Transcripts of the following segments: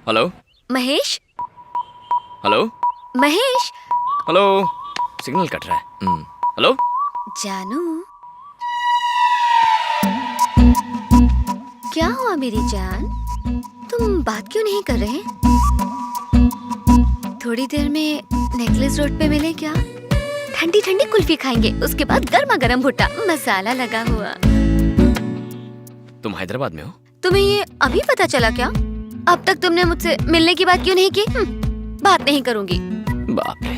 Hello Mahesh. Hello Mahesh. Hello. Signal cut रहा है। Hello जानू, क्या हुआ मेरी जान? तुम बात क्यों नहीं कर रहे? थोड़ी देर में नेकलेस रोड पे मिले क्या? ठंडी ठंडी कुल्फी खाएंगे, उसके बाद गर्मा गर्म भुट्टा मसाला लगा हुआ। तुम हैदराबाद में हो? तुम्हें ये अभी पता चला क्या? अब तक तुमने मुझसे मिलने की बात क्यों नहीं की? बात नहीं करूंगी। बाप रे।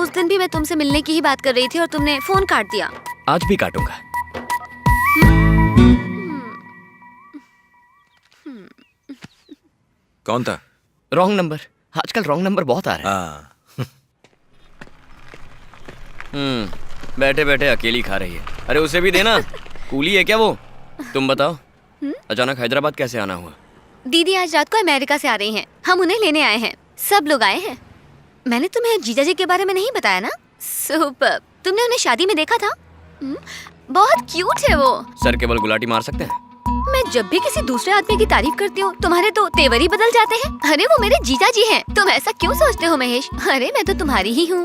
उस दिन भी मैं तुमसे मिलने की ही बात कर रही थी और तुमने फोन काट दिया। आज भी काटूंगा। कौन था? Wrong number. आजकल रॉन्ग नंबर बहुत आ रहे हैं। बैठे बैठे अकेली खा रही है। अरे उसे भी देना। कूली है क्या वो? तुम बताओ, अचानक हैदराबाद कैसे आना हुआ? दीदी आज रात को अमेरिका से आ रही हैं। हम उन्हें लेने आए हैं। सब लोग आए हैं। मैंने तुम्हें जीजा जी के बारे में नहीं बताया ना? सुपर। तुमने उन्हें शादी में देखा था? बहुत क्यूट है वो। सर केवल गुलाटी मार सकते हैं? मैं जब भी किसी दूसरे आदमी की तारीफ करती हूँ, तुम्हारे तो तेवर ही बदल जाते हैं। अरे वो मेरे जीजा जी हैं। तुम ऐसा क्यों सोचते हो महेश? अरे मैं तो तुम्हारी ही हूँ।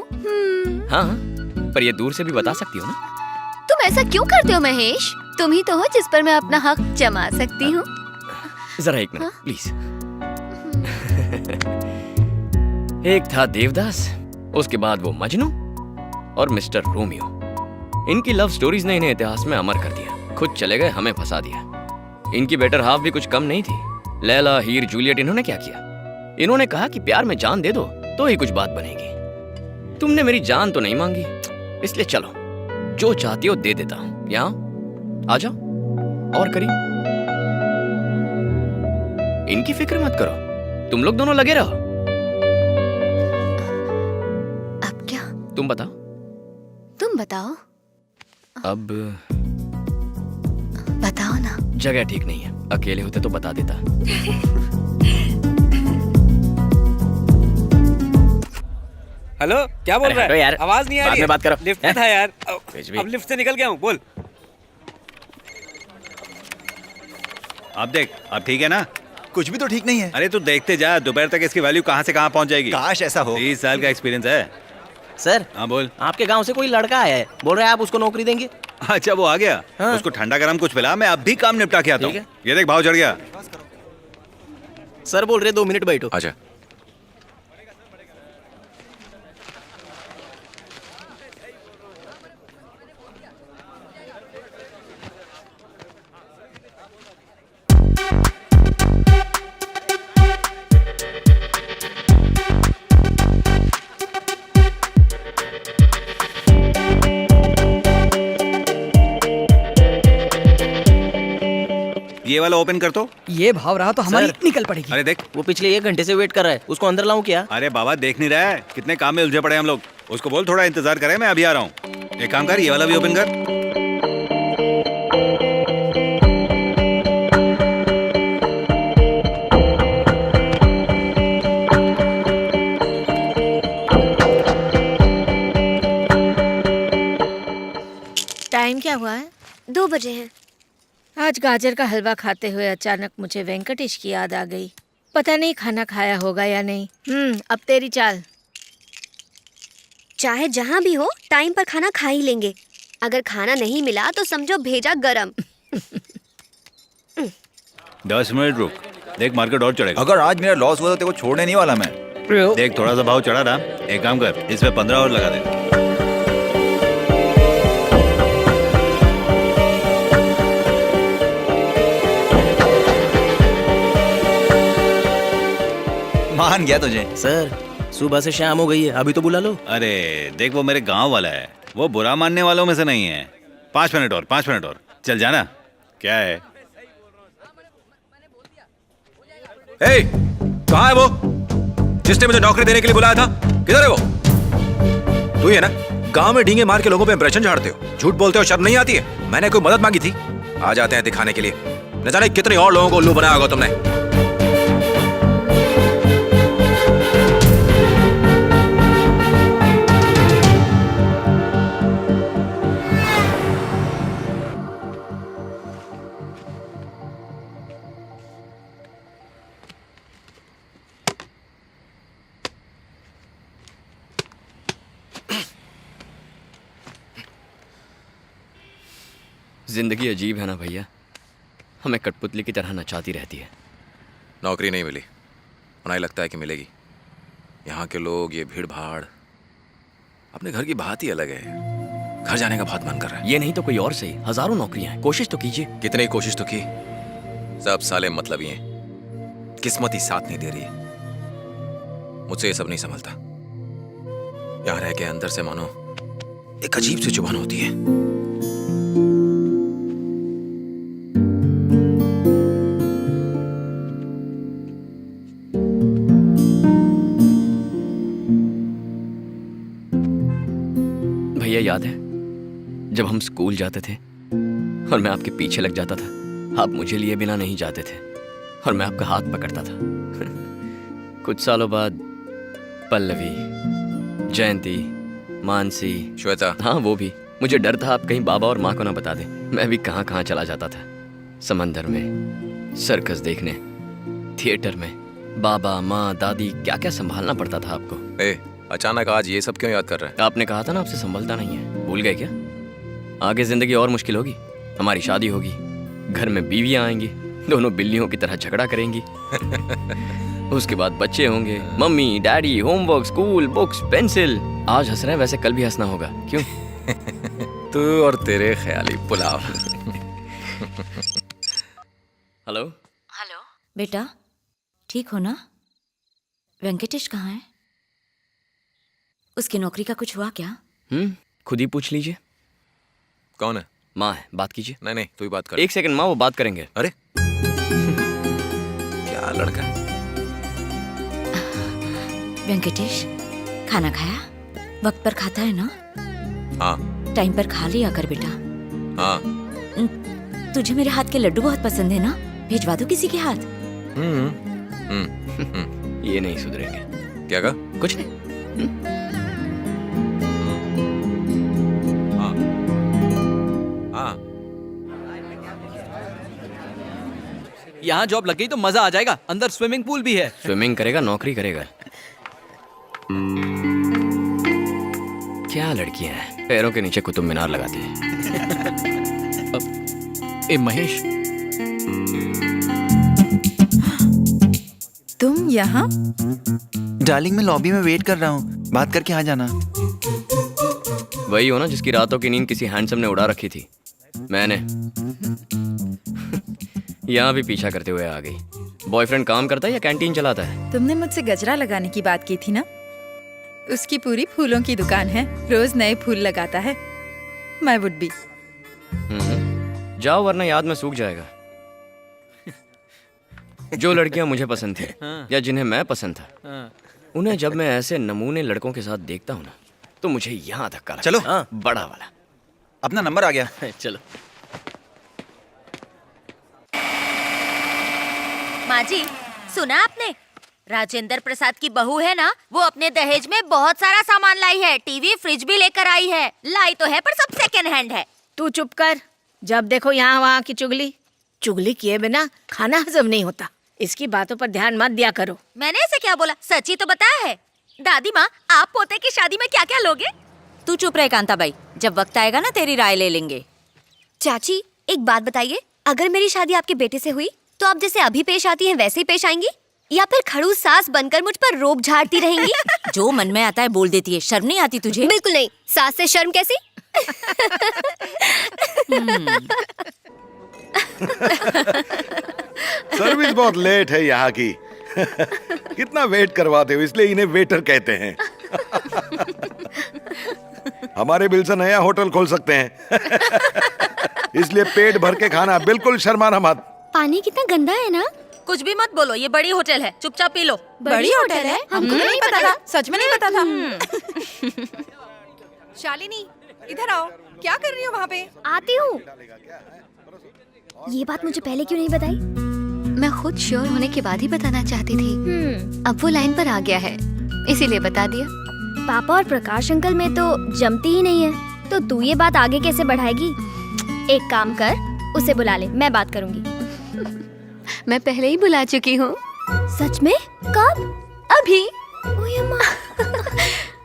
हाँ, पर ये दूर से भी बता सकती हो ना? तुम ऐसा क्यों करते हो महेश? तुम ही तो हो जिस पर मैं अपना हक जमा सकती हूँ। जरा एक मिनट प्लीज। एक था देवदास, उसके बाद वो मजनू और मिस्टर रोमियो। इनकी लव स्टोरीज ने इन्हें इतिहास में अमर कर दिया। खुद चले गए, हमें फंसा दिया। इनकी बेटर हाफ भी कुछ कम नहीं थी। लैला, हीर, जूलियट। इन्होंने क्या किया? इन्होंने कहा कि प्यार में जान दे दो तो ही कुछ बात बनेगी। तुमने मेरी जान तो नहीं मांगी, इसलिए चलो जो चाहती हो दे देता हूं। यहाँ आ जाओ और करीब। इनकी फिक्र मत करो, तुम लोग दोनों लगे रहो। अब क्या? तुम बताओ। तुम बताओ। अब बताओ ना। जगह ठीक नहीं है, अकेले होते तो बता देता। हेलो, क्या बोल रहा है यार, आवाज नहीं आ रही है। बात करो। लिफ्ट में था यार। भी। अब लिफ्ट से निकल गया हूँ। बोल। अब देख, अब ठीक है ना? कुछ भी तो ठीक नहीं है। अरे तू देखते जा, दोपहर तक इसकी वैल्यू कहाँ से कहाँ पहुँच जाएगी। काश ऐसा हो। 30 साल का एक्सपीरियंस है। सर, हाँ बोल। आपके गांव से कोई लड़का आया है, बोल रहा है आप उसको नौकरी देंगे। अच्छा वो आ गया। हाँ। उसको ठंडा गरम कुछ पिला, मैं अब भी काम निपटा के आता हूँ। ठीक ये देख भाव चढ़ गया। सर बोल रहे 2 मिनट बैठो। आजा। ये वाला ओपन कर तो। ये भाव रहा तो हमारी निकल पड़ेगी। अरे देख, वो पिछले 1 घंटे से वेट कर रहा है, उसको अंदर लाऊं क्या? अरे बाबा देख नहीं रहा है कितने काम में उलझे पड़े हम लोग। उसको बोल थोड़ा इंतजार करे, मैं अभी आ रहा हूँ। एक काम कर, ये वाला भी ओपन कर। टाइम क्या हुआ है? 2 बजे हैं। आज गाजर का हलवा खाते हुए अचानक मुझे वेंकटेश की याद आ गई। पता नहीं खाना खाया होगा या नहीं। अब तेरी चाल। चाहे जहाँ भी हो टाइम पर खाना खा ही लेंगे। अगर खाना नहीं मिला तो समझो भेजा गरम। 10 मिनट रुक, देख मार्केट और चढ़ेगा। अगर आज मेरा लॉस हुआ तो तेरे को छोड़ने नहीं वाला मैं। देख थोड़ा सा भाव चढ़ा ना, एक काम कर, इसमें 15 और लगा दे। मान गया तुझे। सर, सुबह से शाम हो गई है, अभी तो बुला लो। अरे देख, वो मेरे गांव वाला है, वो बुरा मानने वालों में से नहीं है। 5 मिनट और, 5 मिनट और, चल जाना। क्या है? ए, कहाँ है वो जिसने मुझे नौकरी देने के लिए बुलाया था? किधर है वो? तू ही है ना, गांव में डींगे मार के लोगों पे इंप्रेशन झाड़ते हो, झूठ बोलते हो, शर्म नहीं आती है? मैंने कोई मदद मांगी थी, आ जाते हैं दिखाने के लिए। न जाने कितने और लोगों को उल्लू बनाया होगा तुमने। जिंदगी अजीब है ना भैया, हमें कठपुतली की तरह नचाती रहती है। नौकरी नहीं मिली और नहीं लगता है कि मिलेगी। यहाँ के लोग, ये भीड़ भाड़, अपने घर की बात ही अलग है। घर जाने का बहुत मन कर रहा है। ये नहीं तो कोई और सही, हजारों नौकरियां हैं, कोशिश तो कीजिए। कितनी कोशिश तो की, सब साले मतलबी हैं। किस्मत ही साथ नहीं दे रही है। मुझसे ये सब नहीं संभलता। यहाँ रह के अंदर से मानो एक अजीब सी चुभन होती है। भैया याद है जब हम स्कूल जाते थे और मैं आपके पीछे लग जाता था, आप मुझे लिए बिना नहीं जाते थे और मैं आपका हाथ पकड़ता था। कुछ सालों बाद पल्लवी, जयंती, मानसी, श्वेता, हाँ वो भी। मुझे डर था आप कहीं बाबा और माँ को ना बता दें। मैं भी कहाँ कहाँ चला जाता था, समंदर में, सर्कस देखने, थिएटर में। बाबा, माँ, दादी, क्या क्या संभालना पड़ता था आपको। अचानक आज ये सब क्यों याद कर रहे हैं? आपने कहा था ना आपसे संभलता नहीं है, भूल गए क्या? आगे जिंदगी और मुश्किल होगी, हमारी शादी होगी, घर में बीवियां आएंगी, दोनों बिल्लियों की तरह झगड़ा करेंगी। उसके बाद बच्चे होंगे, mummy, daddy, homework, school, books, pencil. आज हंस रहे हैं, वैसे कल भी हंसना होगा, क्यों? तू और तेरे ख्याली पुलाव। हेलो हेलो बेटा, ठीक हो ना? वेंकटेश कहाँ है? उसकी नौकरी का कुछ हुआ क्या? खुद ही पूछ लीजिए। कौन है? माँ है, बात कीजिए। नहीं नहीं, तू ही बात कर। एक सेकंड माँ, वो बात करेंगे। अरे क्या लड़का है। वेंकटेश, खाना खाया? वक्त पर खाता है ना? हाँ टाइम पर खा लिया कर बेटा। हाँ। तुझे मेरे हाथ के लड्डू बहुत पसंद है ना? भिजवा दो किसी के हाथ। ये नहीं सुधरेंगे। क्या कहा? कुछ नहीं। यहाँ जॉब लग गई तो मजा आ जाएगा। अंदर स्विमिंग पूल भी है। स्विमिंग करेगा, नौकरी करेगा। क्या लड़कियां हैं, पैरों के नीचे कुतुब मीनार लगाती हैं। ए महेश, तुम यहाँ? डार्लिंग, मैं लॉबी में वेट कर रहा हूँ, बात करके आ जाना। वही हो ना जिसकी रातों की नींद किसी हैंडसम ने उड़ा रखी थी। मैंने यहाँ भी पीछा करते हुए आ गई। बॉयफ्रेंड काम करता है या कैंटीन चलाता है? तुमने मुझसे गजरा लगाने की बात की थी ना? उसकी पूरी फूलों की दुकान है, रोज नए फूल लगाता है। मैं वुड बी। जाओ वरना याद में सूख जाएगा। जो लड़कियां मुझे पसंद थी या जिन्हें मैं पसंद था, उन्हें जब मैं ऐसे नमूने लड़कों के साथ देखता हूँ ना, तो मुझे यहाँ धक्का लगता है। चलो, बड़ा वाला। अपना नंबर आ गया। चलो। माँ जी, सुना आपने? राजेंद्र प्रसाद की बहू है ना, वो अपने दहेज में बहुत सारा सामान लाई है। टीवी, फ्रिज भी लेकर आई है। लाई तो है पर सब सेकंड हैंड है। तू चुप कर। जब देखो यहाँ वहाँ की चुगली। चुगली किए बिना खाना हजम नहीं होता। इसकी बातों पर ध्यान मत दिया करो। मैंने ऐसे क्या बोला? सच ही तो बताया है। दादी माँ, आप पोते की शादी में क्या क्या लोगे? तू चुप रहे कांताबाई, जब वक्त आएगा ना तेरी राय ले लेंगे। चाची, एक बात बताइए, अगर मेरी शादी आपके बेटे से हुई तो आप जैसे अभी पेश आती हैं वैसे ही पेश आएंगी, या फिर खड़ूस सास बनकर मुझ पर रोब झाड़ती रहेंगी? जो मन में आता है बोल देती है। शर्म नहीं आती तुझे? बिल्कुल नहीं। सास से शर्म कैसी? सर्विस बहुत लेट है यहाँ की। कितना वेट करवाते हो, इसलिए इन्हें वेटर कहते हैं। हमारे बिल से नया होटल खोल सकते हैं। इसलिए पेट भर के खाना, बिल्कुल शर्माना मत। पानी कितना गंदा है ना? कुछ भी मत बोलो, ये बड़ी होटल है, चुपचाप पी लो। बड़ी होटल है? हमको नहीं पता था, सच में नहीं पता था। शालिनी, इधर आओ। क्या कर रही हो वहाँ पे? आती हूँ। ये बात मुझे पहले क्यों नहीं बताई? मैं खुद श्योर होने के बाद ही बताना चाहती थी। अब वो लाइन पर आ गया है, इसीलिए बता दिया। पापा और प्रकाश अंकल में तो जमती ही नहीं है, तो तू ये बात आगे कैसे बढ़ाएगी? एक काम कर, उसे बुला ले, मैं बात करूंगी। मैं पहले ही बुला चुकी हूँ। सच में? कब? अभी।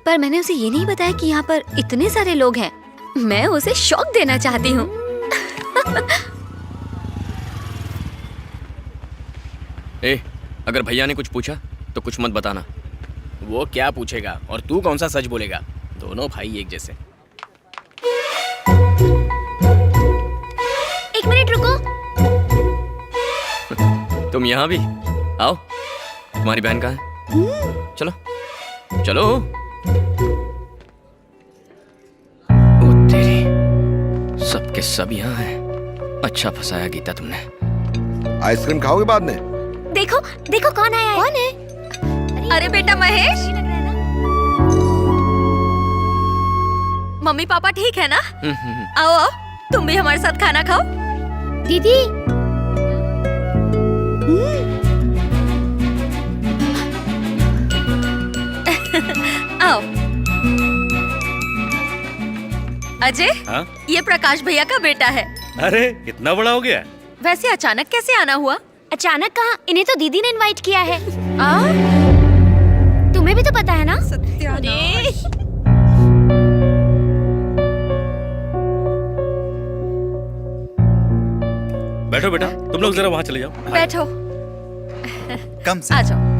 पर मैंने उसे ये नहीं बताया कि यहाँ पर इतने सारे लोग हैं। मैं उसे शॉक देना चाहती हूँ। ए, अगर भैया ने कुछ पूछा तो कुछ मत बताना। वो क्या पूछेगा और तू कौन सा सच बोलेगा? दोनों भाई एक जैसे। एक मिनट रुको। तुम यहाँ भी आओ। तुम्हारी बहन कहाँ है? चलो चलो। ओ तेरी, सबके सब यहाँ हैं। अच्छा फंसाया गीता तुमने। आइसक्रीम खाओगे बाद में? देखो देखो कौन आया है। कौन है? अरे बेटा महेश, मम्मी पापा ठीक है ना? आओ आओ, तुम भी हमारे साथ खाना खाओ। दीदी आओ। अजय, हाँ? ये प्रकाश भैया का बेटा है। अरे इतना बड़ा हो गया? वैसे अचानक कैसे आना हुआ? अचानक कहाँ, इन्हें तो दीदी ने इनवाइट किया है। तुम्हें भी तो पता है ना? सत्यानाश। बैठो बेटा, तुम लोग जरा वहाँ चले जाओ। बैठो, कम से आ जाओ।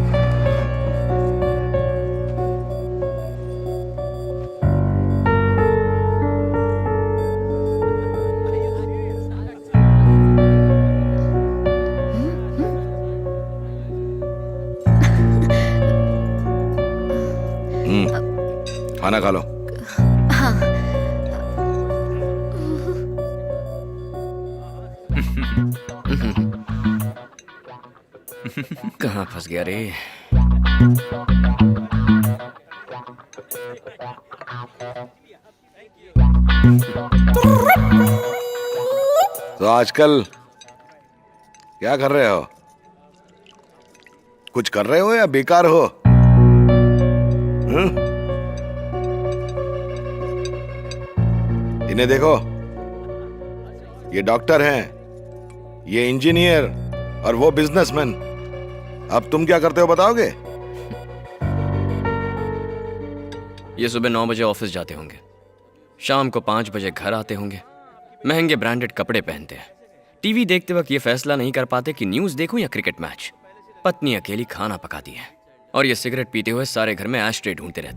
खाना खा लो। कहाँ फंस गया रे? तो आजकल क्या कर रहे हो? कुछ कर रहे हो या बेकार हो? इन्हें देखो, ये डॉक्टर हैं, ये इंजीनियर और वो बिजनेसमैन। अब तुम क्या करते हो बताओगे? ये सुबह 9 बजे ऑफिस जाते होंगे, शाम को 5 बजे घर आते होंगे, महंगे ब्रांडेड कपड़े पहनते हैं, टीवी देखते वक्त ये फैसला नहीं कर पाते कि न्यूज देखूं या क्रिकेट मैच। पत्नी अकेली खाना पकाती है और ये सिगरेट पीते हुए सारे घर में एशट्रे ढूंढते रहते